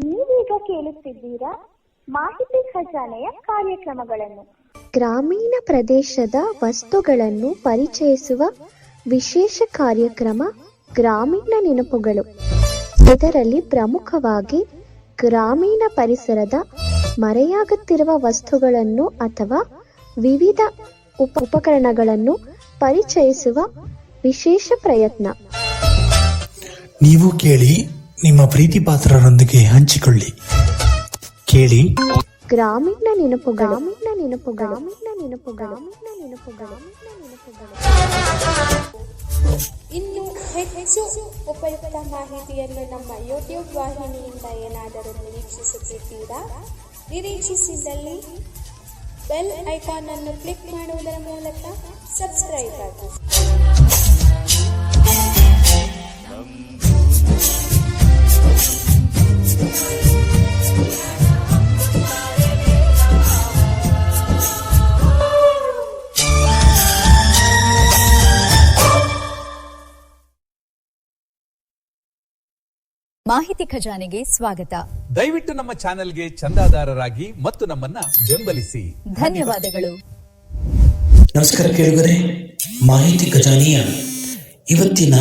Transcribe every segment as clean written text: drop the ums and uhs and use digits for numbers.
ನೀವೀಗ ಕೇಳುತ್ತಿದ್ದೀರಾ ಮಾಹಿತಿ ಖಜಾನೆಯ ಕಾರ್ಯಕ್ರಮಗಳನ್ನು. ಗ್ರಾಮೀಣ ಪ್ರದೇಶದ ವಸ್ತುಗಳನ್ನು ಪರಿಚಯಿಸುವ ವಿಶೇಷ ಕಾರ್ಯಕ್ರಮ ಗ್ರಾಮೀಣ ನೆನಪುಗಳು. ಇದರಲ್ಲಿ ಪ್ರಮುಖವಾಗಿ ಗ್ರಾಮೀಣ ಪರಿಸರದ ಮರೆಯಾಗುತ್ತಿರುವ ವಸ್ತುಗಳನ್ನು ಅಥವಾ ವಿವಿಧ ಉಪಕರಣಗಳನ್ನು ಪರಿಚಯಿಸುವ ವಿಶೇಷ ಪ್ರಯತ್ನ. ನೀವು ಕೇಳಿ, ನಿಮ್ಮ ಪ್ರೀತಿ ಪಾತ್ರರೊಂದಿಗೆ ಹಂಚಿಕೊಳ್ಳಿ. ಕೇಳಿ ಗ್ರಾಮೀಣ ನೆನಪುಗಳು. ಗ್ರಾಮೀಣ ನೆನಪುಗಳು. ಗ್ರಾಮೀಣ ನೆನಪುಗಳು. ನೆನಪುಗಳು. ಇನ್ನು ಹೆಚ್ಚು ಉಪಯುಕ್ತ ಮಾಹಿತಿಯನ್ನು ನಮ್ಮ ಯೂಟ್ಯೂಬ್ ವಾಹಿನಿಯಿಂದ ಏನಾದರೂ ನಿರೀಕ್ಷಿಸುತ್ತಿದ್ದೀರಾ? ನಿರೀಕ್ಷಿಸಿದಲ್ಲಿ ಬೆಲ್ ಐಕಾನ್ ಅನ್ನು ಕ್ಲಿಕ್ ಮಾಡುವುದರ ಮೂಲಕ ಸಬ್ಸ್ಕ್ರೈಬ್ ಆಗಿ. ಮಾಹಿತಿ ಖಜಾನೆಗೆ ಸ್ವಾಗತ. ದಯವಿಟ್ಟು ನಮ್ಮ ಚಾನೆಲ್ಗೆ ಚಂದಾದಾರರಾಗಿ ಮತ್ತು ನಮ್ಮನ್ನ ಬೆಂಬಲಿಸಿ. ಧನ್ಯವಾದಗಳು. ನಮಸ್ಕಾರ ಕೇಳುಗರೆ, ಮಾಹಿತಿ ಖಜಾನೆಯ ಇವತ್ತಿನ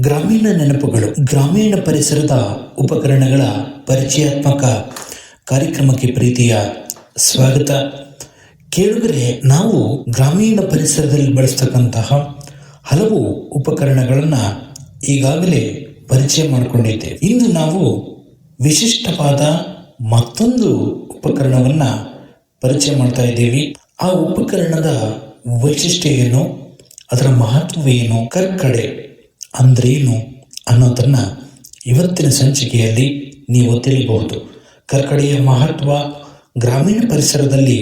ಗ್ರಾಮೀಣ ನೆನಪುಗಳು, ಗ್ರಾಮೀಣ ಪರಿಸರದ ಉಪಕರಣಗಳ ಪರಿಚಯಾತ್ಮಕ ಕಾರ್ಯಕ್ರಮಕ್ಕೆ ಪ್ರೀತಿಯ ಸ್ವಾಗತ. ಕೇಳುಗರೆ, ನಾವು ಗ್ರಾಮೀಣ ಪರಿಸರದಲ್ಲಿ ಬಳಸ್ತಕ್ಕಂತಹ ಹಲವು ಉಪಕರಣಗಳನ್ನು ಈಗಾಗಲೇ ಪರಿಚಯ ಮಾಡಿಕೊಂಡಿದ್ದೇವೆ. ಇಂದು ನಾವು ವಿಶಿಷ್ಟವಾದ ಮತ್ತೊಂದು ಉಪಕರಣವನ್ನು ಪರಿಚಯ ಮಾಡ್ತಾ ಇದ್ದೀವಿ. ಆ ಉಪಕರಣದ ವೈಶಿಷ್ಟ್ಯ ಏನು, ಅದರ ಮಹತ್ವವೇನು, ಕರ್ಕಡೆ ಅಂದ್ರೇನು ಅನ್ನೋದನ್ನ ಇವತ್ತಿನ ಸಂಚಿಕೆಯಲ್ಲಿ ನೀವು ತಿಳಿಯಬಹುದು. ಕರ್ಕಡೆಯ ಮಹತ್ವ, ಗ್ರಾಮೀಣ ಪರಿಸರದಲ್ಲಿ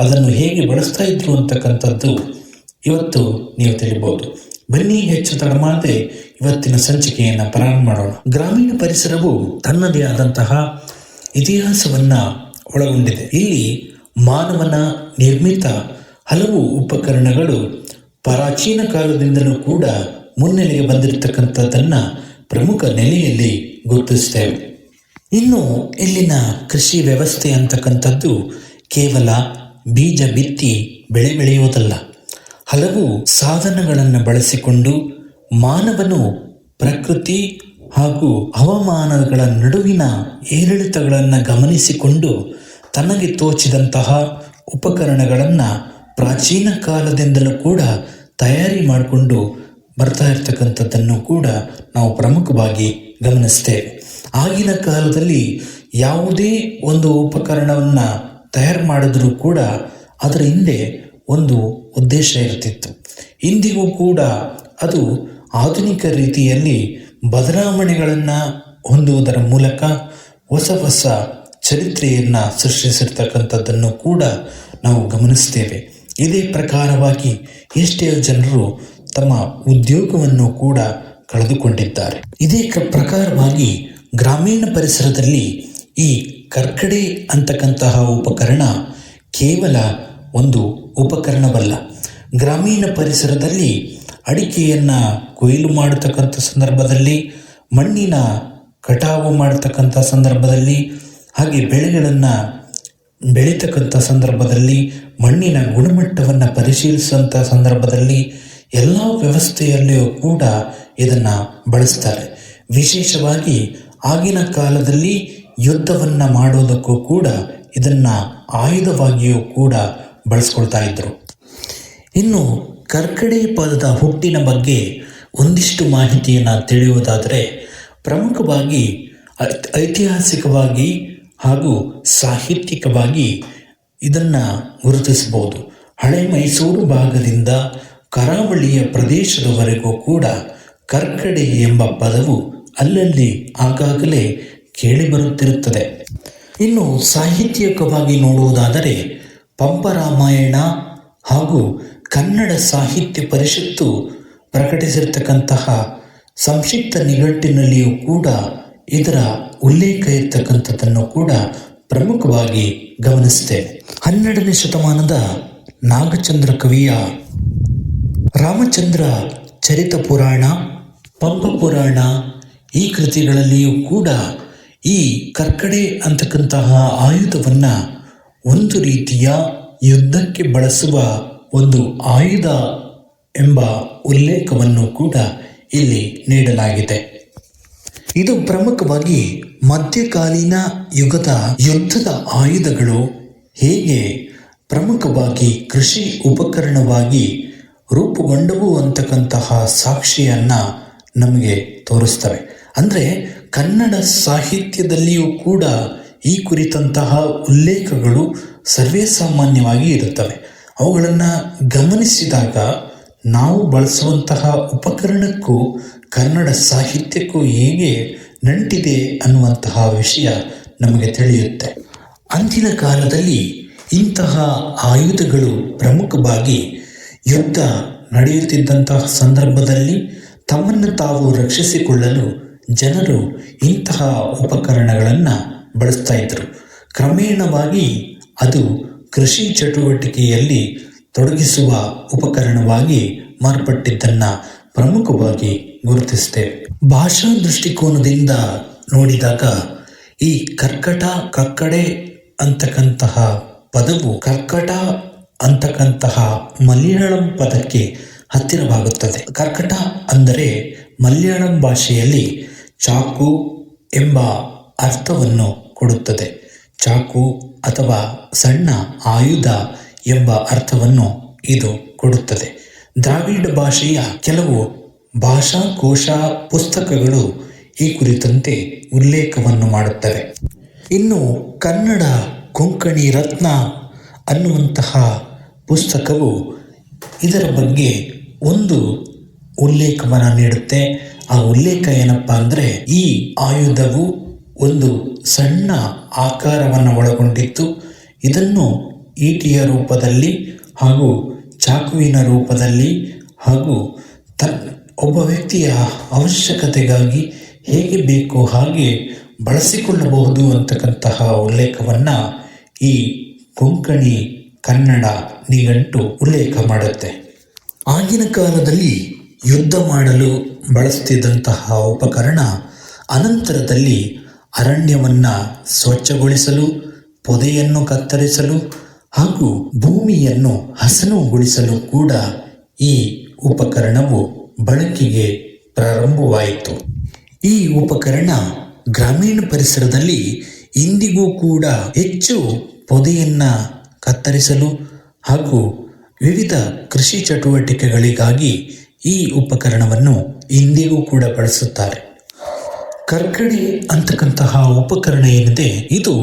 ಅದನ್ನು ಹೇಗೆ ಬಳಸ್ತಾ ಇದ್ರು ಅಂತಕ್ಕಂಥದ್ದು ಇವತ್ತು ನೀವು ತಿಳಿಯಬಹುದು. ಬನ್ನಿ, ಹೆಚ್ಚು ತಡ ಮಾಡದೆ ಇವತ್ತಿನ ಸಂಚಿಕೆಯನ್ನು ಪ್ರಾರಂಭ ಮಾಡೋಣ. ಗ್ರಾಮೀಣ ಪರಿಸರವು ತನ್ನದೇ ಆದಂತಹ ಇತಿಹಾಸವನ್ನ ಒಳಗೊಂಡಿದೆ. ಇಲ್ಲಿ ಮಾನವನ ನಿರ್ಮಿತ ಹಲವು ಉಪಕರಣಗಳು ಪ್ರಾಚೀನ ಕಾಲದಿಂದಲೂ ಕೂಡ ಮುನ್ನೆಲೆಗೆ ಬಂದಿರತಕ್ಕಂಥದ್ದನ್ನ ಪ್ರಮುಖ ನೆಲೆಯಲ್ಲಿ ಗುರುತಿಸ್ತೇವೆ. ಇನ್ನು ಇಲ್ಲಿನ ಕೃಷಿ ವ್ಯವಸ್ಥೆ ಅಂತಕ್ಕಂಥದ್ದು ಕೇವಲ ಬೀಜ ಬಿತ್ತಿ ಬೆಳೆ ಬೆಳೆಯುವುದಲ್ಲ. ಹಲವು ಸಾಧನಗಳನ್ನು ಬಳಸಿಕೊಂಡು ಮಾನವನು ಪ್ರಕೃತಿ ಹಾಗೂ ಹವಾಮಾನಗಳ ನಡುವಿನ ಏರಿಳಿತಗಳನ್ನು ಗಮನಿಸಿಕೊಂಡು ತನಗೆ ತೋಚಿದಂತಹ ಉಪಕರಣಗಳನ್ನು ಪ್ರಾಚೀನ ಕಾಲದಿಂದಲೂ ಕೂಡ ತಯಾರಿ ಮಾಡಿಕೊಂಡು ಬರ್ತಾ ಇರ್ತಕ್ಕಂಥದ್ದನ್ನು ಕೂಡ ನಾವು ಪ್ರಮುಖವಾಗಿ ಗಮನಿಸ್ತೇವೆ. ಆಗಿನ ಕಾಲದಲ್ಲಿ ಯಾವುದೇ ಒಂದು ಉಪಕರಣವನ್ನು ತಯಾರು ಮಾಡಿದ್ರೂ ಕೂಡ ಅದರ ಹಿಂದೆ ಒಂದು ಉದ್ದೇಶ ಇರ್ತಿತ್ತು. ಇಂದಿಗೂ ಕೂಡ ಅದು ಆಧುನಿಕ ರೀತಿಯಲ್ಲಿ ಬದಲಾವಣೆಗಳನ್ನು ಹೊಂದುವುದರ ಮೂಲಕ ಹೊಸ ಹೊಸ ಚರಿತ್ರೆಯನ್ನು ಸೃಷ್ಟಿಸಿರ್ತಕ್ಕಂಥದ್ದನ್ನು ಕೂಡ ನಾವು ಗಮನಿಸ್ತೇವೆ. ಇದೇ ಪ್ರಕಾರವಾಗಿ ಎಷ್ಟೇ ಜನರು ತಮ್ಮ ಉದ್ಯೋಗವನ್ನು ಕೂಡ ಕಳೆದುಕೊಂಡಿದ್ದಾರೆ. ಇದೇ ಪ್ರಕಾರವಾಗಿ ಗ್ರಾಮೀಣ ಪರಿಸರದಲ್ಲಿ ಈ ಕರ್ಕಡೆ ಅಂತಕ್ಕಂತಹ ಉಪಕರಣ ಕೇವಲ ಒಂದು ಉಪಕರಣವಲ್ಲ. ಗ್ರಾಮೀಣ ಪರಿಸರದಲ್ಲಿ ಅಡಿಕೆಯನ್ನು ಕೊಯ್ಲು ಮಾಡತಕ್ಕಂಥ ಸಂದರ್ಭದಲ್ಲಿ, ಮಣ್ಣಿನ ಕಟಾವು ಮಾಡತಕ್ಕಂಥ ಸಂದರ್ಭದಲ್ಲಿ, ಹಾಗೆ ಬೆಳೆಗಳನ್ನು ಬೆಳೀತಕ್ಕಂಥ ಸಂದರ್ಭದಲ್ಲಿ, ಮಣ್ಣಿನ ಗುಣಮಟ್ಟವನ್ನು ಪರಿಶೀಲಿಸುವಂಥ ಸಂದರ್ಭದಲ್ಲಿ ಎಲ್ಲ ವ್ಯವಸ್ಥೆಯಲ್ಲಿಯೂ ಕೂಡ ಇದನ್ನು ಬಳಸ್ತಾರೆ. ವಿಶೇಷವಾಗಿ ಆಗಿನ ಕಾಲದಲ್ಲಿ ಯುದ್ಧವನ್ನು ಮಾಡೋದಕ್ಕೂ ಕೂಡ ಇದನ್ನು ಆಯುಧವಾಗಿಯೂ ಕೂಡ ಬಳಸ್ಕೊಳ್ತಾ ಇದ್ರು. ಇನ್ನು ಕರ್ಕಡೆ ಪದದ ಹುಟ್ಟಿನ ಬಗ್ಗೆ ಒಂದಿಷ್ಟು ಮಾಹಿತಿಯನ್ನು ತಿಳಿಯುವುದಾದರೆ, ಪ್ರಮುಖವಾಗಿ ಐತಿಹಾಸಿಕವಾಗಿ ಹಾಗೂ ಸಾಹಿತ್ಯಿಕವಾಗಿ ಇದನ್ನು ಗುರುತಿಸಬಹುದು. ಹಳೆ ಮೈಸೂರು ಭಾಗದಿಂದ ಕರಾವಳಿಯ ಪ್ರದೇಶದವರೆಗೂ ಕೂಡ ಕರ್ಕಡೆ ಎಂಬ ಪದವು ಅಲ್ಲಲ್ಲಿ ಆಗಾಗಲೇ ಕೇಳಿಬರುತ್ತಿರುತ್ತದೆ. ಇನ್ನು ಸಾಹಿತ್ಯಿಕವಾಗಿ ನೋಡುವುದಾದರೆ, ಪಂಪರಾಮಾಯಣ ಹಾಗೂ ಕನ್ನಡ ಸಾಹಿತ್ಯ ಪರಿಷತ್ತು ಪ್ರಕಟಿಸಿರ್ತಕ್ಕಂತಹ ಸಂಕ್ಷಿಪ್ತ ನಿಘಂಟಿನಲ್ಲಿಯೂ ಕೂಡ ಇದರ ಉಲ್ಲೇಖ ಇರ್ತಕ್ಕಂಥದ್ದನ್ನು ಕೂಡ ಪ್ರಮುಖವಾಗಿ ಗಮನಿಸ್ತೇವೆ. 12ನೇ ಶತಮಾನದ ನಾಗಚಂದ್ರ ಕವಿಯ ರಾಮಚಂದ್ರ ಚರಿತ ಪುರಾಣ, ಪಂಪ ಪುರಾಣ ಈ ಕೃತಿಗಳಲ್ಲಿಯೂ ಕೂಡ ಈ ಕರ್ಕಡೆ ಅಂತಕ್ಕಂತಹ ಆಯುಧವನ್ನ ಒಂದು ರೀತಿಯ ಯುದ್ಧಕ್ಕೆ ಬಳಸುವ ಒಂದು ಆಯುಧ ಎಂಬ ಉಲ್ಲೇಖವನ್ನು ಕೂಡ ಇಲ್ಲಿ ನೀಡಲಾಗಿದೆ. ಇದು ಪ್ರಮುಖವಾಗಿ ಮಧ್ಯಕಾಲೀನ ಯುಗದ ಯುದ್ಧದ ಆಯುಧಗಳು ಹೇಗೆ ಪ್ರಮುಖವಾಗಿ ಕೃಷಿ ಉಪಕರಣವಾಗಿ ರೂಪುಗೊಂಡವು ಅಂತಕ್ಕಂತಹ ಸಾಕ್ಷಿಯನ್ನ ನಮಗೆ ತೋರಿಸ್ತವೆ. ಅಂದರೆ ಕನ್ನಡ ಸಾಹಿತ್ಯದಲ್ಲಿಯೂ ಕೂಡ ಈ ಕುರಿತಂತಹ ಉಲ್ಲೇಖಗಳು ಸರ್ವೇ ಸಾಮಾನ್ಯವಾಗಿ ಇರುತ್ತವೆ. ಅವುಗಳನ್ನು ಗಮನಿಸಿದಾಗ ನಾವು ಬಳಸುವಂತಹ ಉಪಕರಣಕ್ಕೂ ಕನ್ನಡ ಸಾಹಿತ್ಯಕ್ಕೂ ಹೇಗೆ ನಂಟಿದೆ ಅನ್ನುವಂತಹ ವಿಷಯ ನಮಗೆ ತಿಳಿಯುತ್ತೆ. ಅಂದಿನ ಕಾಲದಲ್ಲಿ ಇಂತಹ ಆಯುಧಗಳು ಪ್ರಮುಖವಾಗಿ ಯುದ್ಧ ನಡೆಯುತ್ತಿದ್ದಂತಹ ಸಂದರ್ಭದಲ್ಲಿ ತಮ್ಮನ್ನು ತಾವು ರಕ್ಷಿಸಿಕೊಳ್ಳಲು ಜನರು ಇಂತಹ ಉಪಕರಣಗಳನ್ನು ಬಳಸ್ತಾ ಇದ್ದರು. ಕ್ರಮೇಣವಾಗಿ ಅದು ಕೃಷಿ ಚಟುವಟಿಕೆಯಲ್ಲಿ ತೊಡಗಿಸುವ ಉಪಕರಣವಾಗಿ ಮಾರ್ಪಟ್ಟಿದ್ದನ್ನು ಪ್ರಮುಖವಾಗಿ ಗುರುತಿಸ್ತೇವೆ. ಭಾಷಾ ದೃಷ್ಟಿಕೋನದಿಂದ ನೋಡಿದಾಗ ಈ ಕಕ್ಕಡೆ ಅಂತಕ್ಕಂತಹ ಪದವು ಕರ್ಕಟ ಅಂತಕ್ಕಂತಹ ಮಲಯಾಳಂ ಪದಕ್ಕೆ ಹತ್ತಿರವಾಗುತ್ತದೆ. ಕರ್ಕಟ ಅಂದರೆ ಮಲಯಾಳಂ ಭಾಷೆಯಲ್ಲಿ ಚಾಕು ಎಂಬ ಅರ್ಥವನ್ನು ಕೊಡುತ್ತದೆ. ಚಾಕು ಅಥವಾ ಸಣ್ಣ ಆಯುಧ ಎಂಬ ಅರ್ಥವನ್ನು ಇದು ಕೊಡುತ್ತದೆ. ದ್ರಾವಿಡ ಭಾಷೆಯ ಕೆಲವು ಭಾಷಾಕೋಶ ಪುಸ್ತಕಗಳು ಈ ಕುರಿತಂತೆ ಉಲ್ಲೇಖವನ್ನು ಮಾಡುತ್ತವೆ. ಇನ್ನು ಕನ್ನಡ ಕೊಂಕಣಿ ರತ್ನ ಅನ್ನುವಂತಹ ಪುಸ್ತಕವು ಇದರ ಬಗ್ಗೆ ಒಂದು ಉಲ್ಲೇಖವನ್ನು ನೀಡುತ್ತೆ. ಆ ಉಲ್ಲೇಖ ಏನಪ್ಪಾ ಅಂದರೆ, ಈ ಆಯುಧವು ಒಂದು ಸಣ್ಣ ಆಕಾರವನ್ನು ಒಳಗೊಂಡಿದ್ದು ಇದನ್ನು ಈಟಿಯ ರೂಪದಲ್ಲಿ ಹಾಗೂ ಚಾಕುವಿನ ರೂಪದಲ್ಲಿ ಹಾಗೂ ಒಬ್ಬ ವ್ಯಕ್ತಿಯ ಅವಶ್ಯಕತೆಗಾಗಿ ಹೇಗೆ ಬೇಕೋ ಹಾಗೆ ಬಳಸಿಕೊಳ್ಳಬಹುದು ಅಂತಕ್ಕಂತಹ ಉಲ್ಲೇಖವನ್ನು ಈ ಕೊಂಕಣಿ ಕನ್ನಡ ನಿಘಂಟು ಉಲ್ಲೇಖ ಮಾಡುತ್ತೆ. ಆಗಿನ ಕಾಲದಲ್ಲಿ ಯುದ್ಧ ಮಾಡಲು ಬಳಸುತ್ತಿದ್ದಂತಹ ಉಪಕರಣ ಅನಂತರದಲ್ಲಿ ಅರಣ್ಯವನ್ನು ಸ್ವಚ್ಛಗೊಳಿಸಲು, ಪೊದೆಯನ್ನು ಕತ್ತರಿಸಲು ಹಾಗೂ ಭೂಮಿಯನ್ನು ಹಸನುಗೊಳಿಸಲು ಕೂಡ ಈ ಉಪಕರಣವು ಬಳಕೆಗೆ ಪ್ರಾರಂಭವಾಯಿತು. ಈ ಉಪಕರಣ ಗ್ರಾಮೀಣ ಪರಿಸರದಲ್ಲಿ ಇಂದಿಗೂ ಕೂಡ ಹೆಚ್ಚು ಪೊದೆಯನ್ನು ಕತ್ತರಿಸಲು ಹಾಗೂ ವಿವಿಧ ಕೃಷಿ ಚಟುವಟಿಕೆಗಳಿಗಾಗಿ ಈ ಉಪಕರಣವನ್ನು ಇಂದಿಗೂ ಕೂಡ ಬಳಸುತ್ತಾರೆ. ಕರ್ಕಡೆ ಅಂತಕ್ಕಂತಹ ಉಪಕರಣ ಏನಿದೆ, ಇದು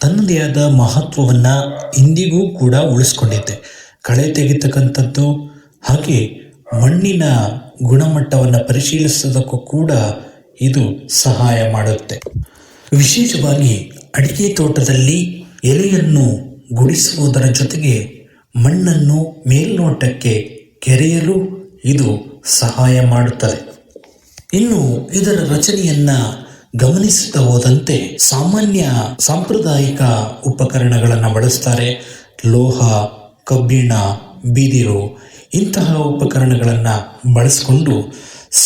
ತನ್ನದೇ ಆದ ಮಹತ್ವವನ್ನು ಇಂದಿಗೂ ಕೂಡ ಉಳಿಸ್ಕೊಂಡಿದೆ. ಕಳೆ ತೆಗಿತಕ್ಕಂಥದ್ದು ಹಾಗೆ ಮಣ್ಣಿನ ಗುಣಮಟ್ಟವನ್ನು ಪರಿಶೀಲಿಸೋದಕ್ಕೂ ಕೂಡ ಇದು ಸಹಾಯ ಮಾಡುತ್ತೆ. ವಿಶೇಷವಾಗಿ ಅಡಿಕೆ ತೋಟದಲ್ಲಿ ಎಲೆಯನ್ನು ಗುಡಿಸುವುದರ ಜೊತೆಗೆ ಮಣ್ಣನ್ನು ಮೇಲ್ನೋಟಕ್ಕೆ ಕೆರೆಯಲು ಇದು ಸಹಾಯ ಮಾಡುತ್ತದೆ. ಇನ್ನು ಇದರ ರಚನೆಯನ್ನು ಗಮನಿಸುತ್ತಾ ಹೋದಂತೆ ಸಾಂಪ್ರದಾಯಿಕ ಉಪಕರಣಗಳನ್ನು ಬಳಸ್ತಾರೆ. ಲೋಹ, ಕಬ್ಬಿಣ, ಬಿದಿರು ಇಂತಹ ಉಪಕರಣಗಳನ್ನು ಬಳಸಿಕೊಂಡು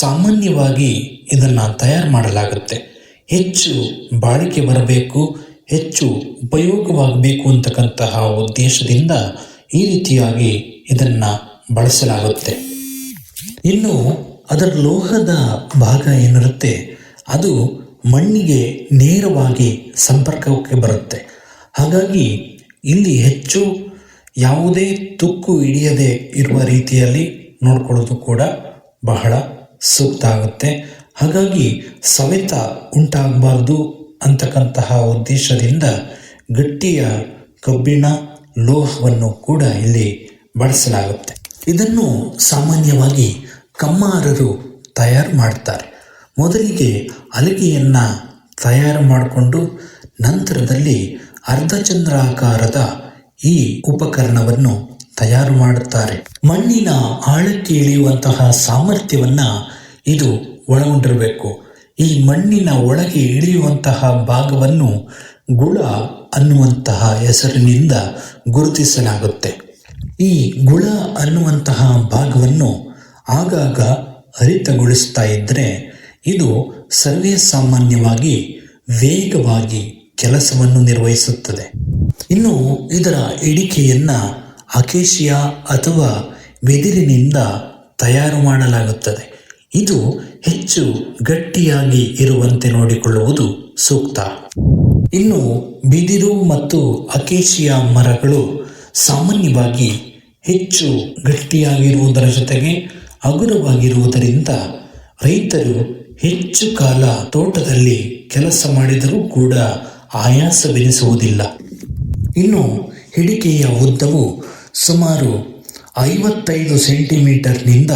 ಸಾಮಾನ್ಯವಾಗಿ ಇದನ್ನು ತಯಾರು ಮಾಡಲಾಗುತ್ತೆ. ಹೆಚ್ಚು ಬಾಳಿಕೆ ಬರಬೇಕು, ಹೆಚ್ಚು ಉಪಯೋಗವಾಗಬೇಕು ಅಂತಕ್ಕಂತಹ ಉದ್ದೇಶದಿಂದ ಈ ರೀತಿಯಾಗಿ ಇದನ್ನು ಬಳಸಲಾಗುತ್ತೆ. ಇನ್ನು ಅದರ ಲೋಹದ ಭಾಗ ಏನಿರುತ್ತೆ ಅದು ಮಣ್ಣಿಗೆ ನೇರವಾಗಿ ಸಂಪರ್ಕಕ್ಕೆ ಬರುತ್ತೆ. ಹಾಗಾಗಿ ಇಲ್ಲಿ ಹೆಚ್ಚು ಯಾವುದೇ ತುಕ್ಕು ಹಿಡಿಯದೆ ಇರುವ ರೀತಿಯಲ್ಲಿ ನೋಡ್ಕೊಳ್ಳೋದು ಕೂಡ ಬಹಳ ಸೂಕ್ತ ಆಗುತ್ತೆ. ಹಾಗಾಗಿ ಸವೆತ ಉಂಟಾಗಬಾರ್ದು ಅಂತಕ್ಕಂತಹ ಉದ್ದೇಶದಿಂದ ಗಟ್ಟಿಯ ಕಬ್ಬಿಣ ಲೋಹವನ್ನು ಕೂಡ ಇಲ್ಲಿ ಬಳಸಲಾಗುತ್ತೆ. ಇದನ್ನು ಸಾಮಾನ್ಯವಾಗಿ ಕಮ್ಮಾರರು ತಯಾರು ಮಾಡ್ತಾರೆ. ಮೊದಲಿಗೆ ಹಲಗೆಯನ್ನು ತಯಾರು ಮಾಡಿಕೊಂಡು ನಂತರದಲ್ಲಿ ಅರ್ಧಚಂದ್ರಾಕಾರದ ಈ ಉಪಕರಣವನ್ನು ತಯಾರು ಮಾಡುತ್ತಾರೆ. ಮಣ್ಣಿನ ಆಳಕ್ಕೆ ಇಳಿಯುವಂತಹ ಸಾಮರ್ಥ್ಯವನ್ನ ಇದು ಒಳಗೊಂಡಿರಬೇಕು. ಈ ಮಣ್ಣಿನ ಒಳಗೆ ಇಳಿಯುವಂತಹ ಭಾಗವನ್ನು ಗುಳ ಅನ್ನುವಂತಹ ಹೆಸರಿನಿಂದ ಗುರುತಿಸಲಾಗುತ್ತೆ. ಈ ಗುಳ ಅನ್ನುವಂತಹ ಭಾಗವನ್ನು ಆಗಾಗ ಹರಿತಗೊಳಿಸ್ತಾ ಇದ್ದರೆ ಇದು ಸರ್ವೇ ಸಾಮಾನ್ಯವಾಗಿ ವೇಗವಾಗಿ ಕೆಲಸವನ್ನು ನಿರ್ವಹಿಸುತ್ತದೆ. ಇನ್ನು ಇದರ ಇಡಿಕೆಯನ್ನು ಅಕೇಶಿಯಾ ಅಥವಾ ಬಿದಿರಿನಿಂದ ತಯಾರು ಮಾಡಲಾಗುತ್ತದೆ. ಇದು ಹೆಚ್ಚು ಗಟ್ಟಿಯಾಗಿ ಇರುವಂತೆ ನೋಡಿಕೊಳ್ಳುವುದು ಸೂಕ್ತ. ಇನ್ನು ಬಿದಿರು ಮತ್ತು ಅಕೇಶಿಯಾ ಮರಗಳು ಸಾಮಾನ್ಯವಾಗಿ ಹೆಚ್ಚು ಗಟ್ಟಿಯಾಗಿರುವುದರ ಜೊತೆಗೆ ಹಗುರವಾಗಿರುವುದರಿಂದ ರೈತರು ಹೆಚ್ಚು ಕಾಲ ತೋಟದಲ್ಲಿ ಕೆಲಸ ಮಾಡಿದರೂ ಕೂಡ ಆಯಾಸವೆನಿಸುವುದಿಲ್ಲ. ಇನ್ನು ಹಿಡಿಕೆಯ ಉದ್ದವು ಸುಮಾರು 55 ಸೆಂಟಿಮೀಟರ್ನಿಂದ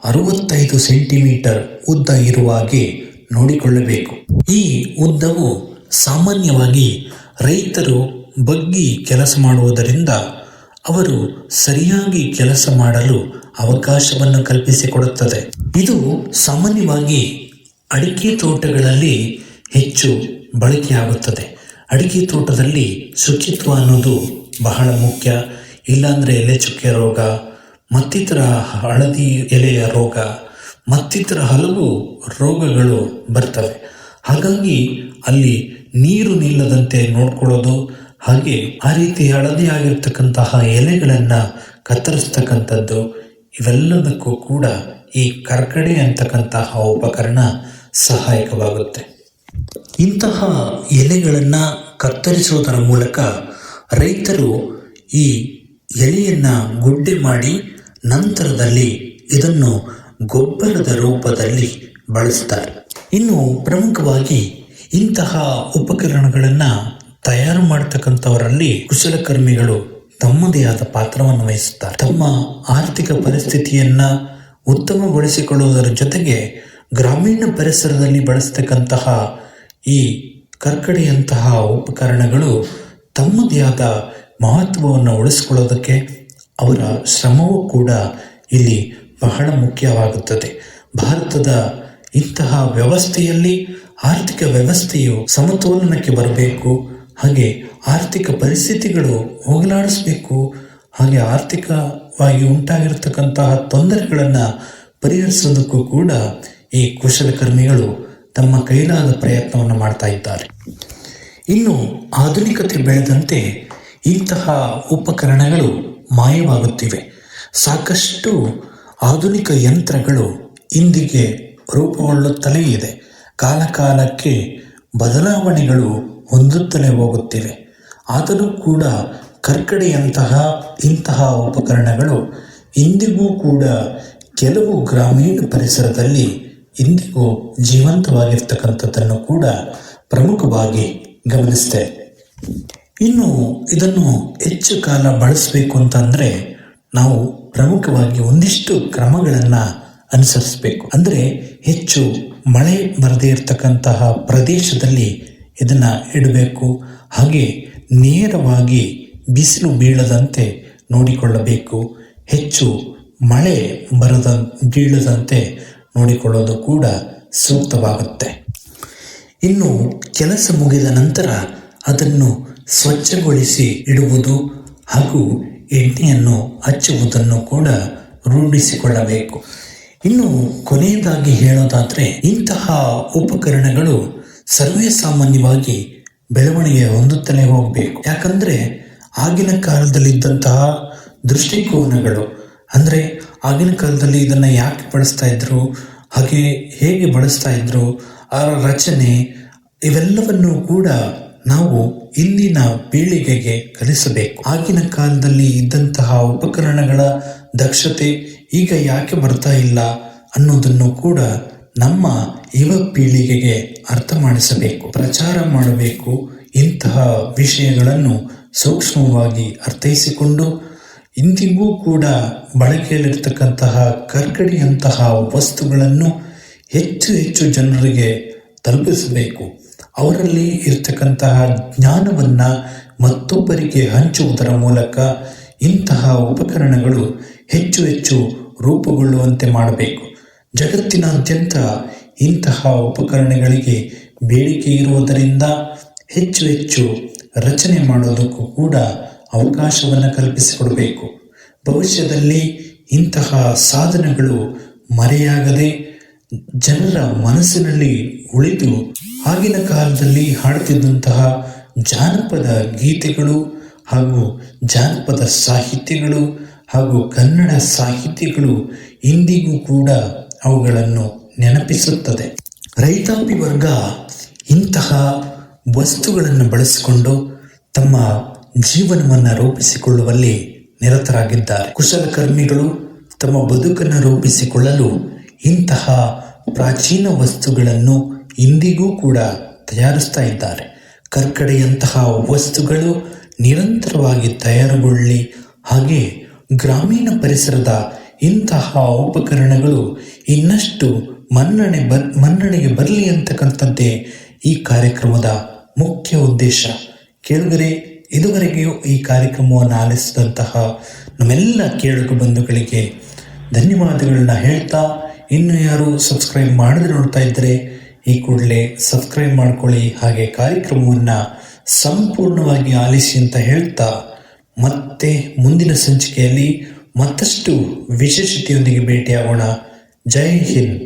65 ಸೆಂಟಿಮೀಟರ್ ಉದ್ದ ಇರುವ ಹಾಗೆ ನೋಡಿಕೊಳ್ಳಬೇಕು. ಈ ಉದ್ದವು ಸಾಮಾನ್ಯವಾಗಿ ರೈತರು ಬಗ್ಗಿ ಕೆಲಸ ಮಾಡುವುದರಿಂದ ಅವರು ಸರಿಯಾಗಿ ಕೆಲಸ ಮಾಡಲು ಅವಕಾಶವನ್ನು ಕಲ್ಪಿಸಿಕೊಡುತ್ತದೆ. ಇದು ಸಾಮಾನ್ಯವಾಗಿ ಅಡಿಕೆ ತೋಟಗಳಲ್ಲಿ ಹೆಚ್ಚು ಬಳಕೆಯಾಗುತ್ತದೆ. ಅಡಿಕೆ ತೋಟದಲ್ಲಿ ಶುಚಿತ್ವ ಅನ್ನೋದು ಬಹಳ ಮುಖ್ಯ. ಇಲ್ಲಾಂದರೆ ಎಲೆ ಚುಕ್ಕೆ ರೋಗ, ಮತ್ತಿತರ ಹಳದಿ ಎಲೆಯ ರೋಗ, ಮತ್ತಿತರ ಹಲವು ರೋಗಗಳು ಬರ್ತವೆ. ಹಾಗಾಗಿ ಅಲ್ಲಿ ನೀರು ನಿಲ್ಲದಂತೆ ನೋಡ್ಕೊಳ್ಳೋದು, ಹಾಗೆ ಆ ರೀತಿ ಹಳದಿ ಆಗಿರ್ತಕ್ಕಂತಹ ಎಲೆಗಳನ್ನು ಕತ್ತರಿಸ್ತಕ್ಕಂಥದ್ದು, ಇವೆಲ್ಲದಕ್ಕೂ ಕೂಡ ಈ ಕರ್ಕಡೆ ಅಂತಕ್ಕಂತಹ ಉಪಕರಣ ಸಹಾಯಕವಾಗುತ್ತೆ. ಇಂತಹ ಎಲೆಗಳನ್ನು ಕತ್ತರಿಸುವುದರ ಮೂಲಕ ರೈತರು ಈ ಎಲೆಯನ್ನು ಗುಡ್ಡೆ ಮಾಡಿ ನಂತರದಲ್ಲಿ ಇದನ್ನು ಗೊಬ್ಬರದ ರೂಪದಲ್ಲಿ ಬಳಸ್ತಾರೆ. ಇನ್ನು ಪ್ರಮುಖವಾಗಿ ಇಂತಹ ಉಪಕರಣಗಳನ್ನು ತಯಾರು ಮಾಡತಕ್ಕಂಥವರಲ್ಲಿ ಕುಶಲಕರ್ಮಿಗಳು ತಮ್ಮದೇ ಆದ ಪಾತ್ರವನ್ನು ವಹಿಸುತ್ತಾರೆ. ತಮ್ಮ ಆರ್ಥಿಕ ಪರಿಸ್ಥಿತಿಯನ್ನು ಉತ್ತಮಗೊಳಿಸಿಕೊಳ್ಳುವುದರ ಜೊತೆಗೆ ಗ್ರಾಮೀಣ ಪರಿಸರದಲ್ಲಿ ಬಳಸತಕ್ಕಂತಹ ಈ ಕರ್ಕಡೆಯಂತಹ ಉಪಕರಣಗಳು ತಮ್ಮದೇ ಆದ ಮಹತ್ವವನ್ನು ಉಳಿಸಿಕೊಳ್ಳೋದಕ್ಕೆ ಅವರ ಶ್ರಮವೂ ಕೂಡ ಇಲ್ಲಿ ಬಹಳ ಮುಖ್ಯವಾಗುತ್ತದೆ. ಭಾರತದ ಇಂತಹ ವ್ಯವಸ್ಥೆಯಲ್ಲಿ ಆರ್ಥಿಕ ವ್ಯವಸ್ಥೆಯು ಸಮತೋಲನಕ್ಕೆ ಬರಬೇಕು, ಹಾಗೆ ಆರ್ಥಿಕ ಪರಿಸ್ಥಿತಿಗಳು ಹೋಗಲಾಡಿಸಬೇಕು, ಹಾಗೆ ಆರ್ಥಿಕವಾಗಿ ಉಂಟಾಗಿರತಕ್ಕಂತಹ ತೊಂದರೆಗಳನ್ನು ಪರಿಹರಿಸೋದಕ್ಕೂ ಕೂಡ ಈ ಕುಶಲಕರ್ಮಿಗಳು ತಮ್ಮ ಕೈಲಾದ ಪ್ರಯತ್ನವನ್ನು ಮಾಡ್ತಾ ಇದ್ದಾರೆ. ಇನ್ನು ಆಧುನಿಕತೆ ಬೆಳೆದಂತೆ ಇಂತಹ ಉಪಕರಣಗಳು ಮಾಯವಾಗುತ್ತಿವೆ. ಸಾಕಷ್ಟು ಆಧುನಿಕ ಯಂತ್ರಗಳು ಇಂದಿಗೆ ರೂಪುಗೊಳ್ಳುತ್ತಲೇ ಇದೆ. ಕಾಲಕಾಲಕ್ಕೆ ಬದಲಾವಣೆಗಳು ಹೊಂದುತ್ತಲೇ ಹೋಗುತ್ತಿವೆ. ಆದರೂ ಕೂಡ ಕರ್ಕಡೆಯಂತಹ ಇಂತಹ ಉಪಕರಣಗಳು ಇಂದಿಗೂ ಕೂಡ ಕೆಲವು ಗ್ರಾಮೀಣ ಪರಿಸರದಲ್ಲಿ ಇಂದಿಗೂ ಜೀವಂತವಾಗಿರ್ತಕ್ಕಂಥದ್ದನ್ನು ಕೂಡ ಪ್ರಮುಖವಾಗಿ ಗಮನಿಸಿದೆ. ಇನ್ನು ಇದನ್ನು ಹೆಚ್ಚು ಕಾಲ ಬಳಸಬೇಕು ಅಂತಂದರೆ ನಾವು ಪ್ರಮುಖವಾಗಿ ಒಂದಿಷ್ಟು ಕ್ರಮಗಳನ್ನು ಅನುಸರಿಸಬೇಕು. ಅಂದರೆ ಹೆಚ್ಚು ಮಳೆ ಬರದೇ ಇರತಕ್ಕಂತಹ ಪ್ರದೇಶದಲ್ಲಿ ಇದನ್ನು ಇಡಬೇಕು. ಹಾಗೆ ನೇರವಾಗಿ ಬಿಸಿಲು ಬೀಳದಂತೆ ನೋಡಿಕೊಳ್ಳಬೇಕು. ಹೆಚ್ಚು ಮಳೆ ಬೀಳದಂತೆ ನೋಡಿಕೊಳ್ಳೋದು ಕೂಡ ಸೂಕ್ತವಾಗುತ್ತೆ. ಇನ್ನು ಕೆಲಸ ಮುಗಿದ ನಂತರ ಅದನ್ನು ಸ್ವಚ್ಛಗೊಳಿಸಿ ಇಡುವುದು ಹಾಗೂ ಎಣ್ಣೆಯನ್ನು ಹಚ್ಚುವುದನ್ನು ಕೂಡ ರೂಢಿಸಿಕೊಳ್ಳಬೇಕು. ಇನ್ನು ಕೊನೆಯದಾಗಿ ಹೇಳೋದಾದರೆ ಇಂತಹ ಉಪಕರಣಗಳು ಸರ್ವೇ ಸಾಮಾನ್ಯವಾಗಿ ಬೆಳವಣಿಗೆ ಹೊಂದುತ್ತಲೇ ಹೋಗಬೇಕು. ಯಾಕಂದರೆ ಆಗಿನ ಕಾಲದಲ್ಲಿದ್ದಂತಹ ದೃಷ್ಟಿಕೋನಗಳು, ಅಂದರೆ ಆಗಿನ ಕಾಲದಲ್ಲಿ ಇದನ್ನು ಯಾಕೆ ಬಳಸ್ತಾ ಇದ್ರು, ಹಾಗೆ ಹೇಗೆ ಬಳಸ್ತಾ ಇದ್ರು, ಆ ರಚನೆ, ಇವೆಲ್ಲವನ್ನು ಕೂಡ ನಾವು ಇಂದಿನ ಪೀಳಿಗೆಗೆ ಕಲಿಸಬೇಕು. ಆಗಿನ ಕಾಲದಲ್ಲಿ ಇದ್ದಂತಹ ಉಪಕರಣಗಳ ದಕ್ಷತೆ ಈಗ ಯಾಕೆ ಬರ್ತಾ ಇಲ್ಲ ಅನ್ನೋದನ್ನು ಕೂಡ ನಮ್ಮ ಯುವ ಪೀಳಿಗೆಗೆ ಅರ್ಥ ಮಾಡಿಸಬೇಕು, ಪ್ರಚಾರ ಮಾಡಬೇಕು. ಇಂತಹ ವಿಷಯಗಳನ್ನು ಸೂಕ್ಷ್ಮವಾಗಿ ಅರ್ಥೈಸಿಕೊಂಡು ಇಂದಿಗೂ ಕೂಡ ಬಳಕೆಯಲ್ಲಿರ್ತಕ್ಕಂತಹ ಕರ್ಕಡಿಯಂತಹ ವಸ್ತುಗಳನ್ನು ಹೆಚ್ಚು ಹೆಚ್ಚು ಜನರಿಗೆ ತಲುಪಿಸಬೇಕು. ಅವರಲ್ಲಿ ಇರ್ತಕ್ಕಂತಹ ಜ್ಞಾನವನ್ನು ಮತ್ತೊಬ್ಬರಿಗೆ ಹಂಚುವುದರ ಮೂಲಕ ಇಂತಹ ಉಪಕರಣಗಳು ಹೆಚ್ಚು ಹೆಚ್ಚು ರೂಪುಗೊಳ್ಳುವಂತೆ ಮಾಡಬೇಕು. ಜಗತ್ತಿನಾದ್ಯಂತ ಇಂತಹ ಉಪಕರಣಗಳಿಗೆ ಬೇಡಿಕೆ ಇರುವುದರಿಂದ ಹೆಚ್ಚು ಹೆಚ್ಚು ರಚನೆ ಮಾಡೋದಕ್ಕೂ ಕೂಡ ಅವಕಾಶವನ್ನು ಕಲ್ಪಿಸಿಕೊಡಬೇಕು. ಭವಿಷ್ಯದಲ್ಲಿ ಇಂತಹ ಸಾಧನಗಳು ಮರೆಯಾಗದೆ ಜನರ ಮನಸ್ಸಿನಲ್ಲಿ ಉಳಿದು ಆಗಿನ ಕಾಲದಲ್ಲಿ ಹಾಡುತ್ತಿದ್ದಂತಹ ಜಾನಪದ ಗೀತೆಗಳು ಹಾಗೂ ಜಾನಪದ ಸಾಹಿತ್ಯಗಳು ಹಾಗೂ ಕನ್ನಡ ಸಾಹಿತ್ಯಗಳು ಇಂದಿಗೂ ಕೂಡ ಅವುಗಳನ್ನು ನೆನಪಿಸುತ್ತದೆ. ರೈತಾಪಿ ವರ್ಗ ಇಂತಹ ವಸ್ತುಗಳನ್ನು ಬಳಸಿಕೊಂಡು ತಮ್ಮ ಜೀವನವನ್ನು ರೂಪಿಸಿಕೊಳ್ಳುವಲ್ಲಿ ನಿರತರಾಗಿದ್ದಾರೆ. ಕುಶಲಕರ್ಮಿಗಳು ತಮ್ಮ ಬದುಕನ್ನು ರೂಪಿಸಿಕೊಳ್ಳಲು ಇಂತಹ ಪ್ರಾಚೀನ ವಸ್ತುಗಳನ್ನು ಇಂದಿಗೂ ಕೂಡ ತಯಾರಿಸ್ತಾ ಇದ್ದಾರೆ. ಕರ್ಕಡೆಯಂತಹ ವಸ್ತುಗಳು ನಿರಂತರವಾಗಿ ತಯಾರುಗೊಳ್ಳಿ, ಹಾಗೆ ಗ್ರಾಮೀಣ ಪರಿಸರದ ಇಂತಹ ಉಪಕರಣಗಳು ಇನ್ನಷ್ಟು ಮನ್ನಣೆಗೆ ಬರಲಿ ಅಂತಕ್ಕಂಥದ್ದೇ ಈ ಕಾರ್ಯಕ್ರಮದ ಮುಖ್ಯ ಉದ್ದೇಶ. ಕೇಳುಗರೆ, ಇದುವರೆಗೆಯೂ ಈ ಕಾರ್ಯಕ್ರಮವನ್ನು ಆಲಿಸಿದಂತಹ ನಮ್ಮೆಲ್ಲ ಕೇಳುಗ ಬಂಧುಗಳಿಗೆ ಧನ್ಯವಾದಗಳನ್ನ ಹೇಳ್ತಾ, ಇನ್ನು ಯಾರು ಸಬ್ಸ್ಕ್ರೈಬ್ ಮಾಡದೆ ನೋಡ್ತಾ ಇದ್ದರೆ ಈ ಕೂಡಲೇ ಸಬ್ಸ್ಕ್ರೈಬ್ ಮಾಡ್ಕೊಳ್ಳಿ, ಹಾಗೆ ಕಾರ್ಯಕ್ರಮವನ್ನು ಸಂಪೂರ್ಣವಾಗಿ ಆಲಿಸಿ ಅಂತ ಹೇಳ್ತಾ, ಮತ್ತೆ ಮುಂದಿನ ಸಂಚಿಕೆಯಲ್ಲಿ ಮತ್ತಷ್ಟು ವಿಶೇಷತೆಯೊಂದಿಗೆ ಭೇಟಿಯಾಗೋಣ. ಜೈ ಹಿಂದ್.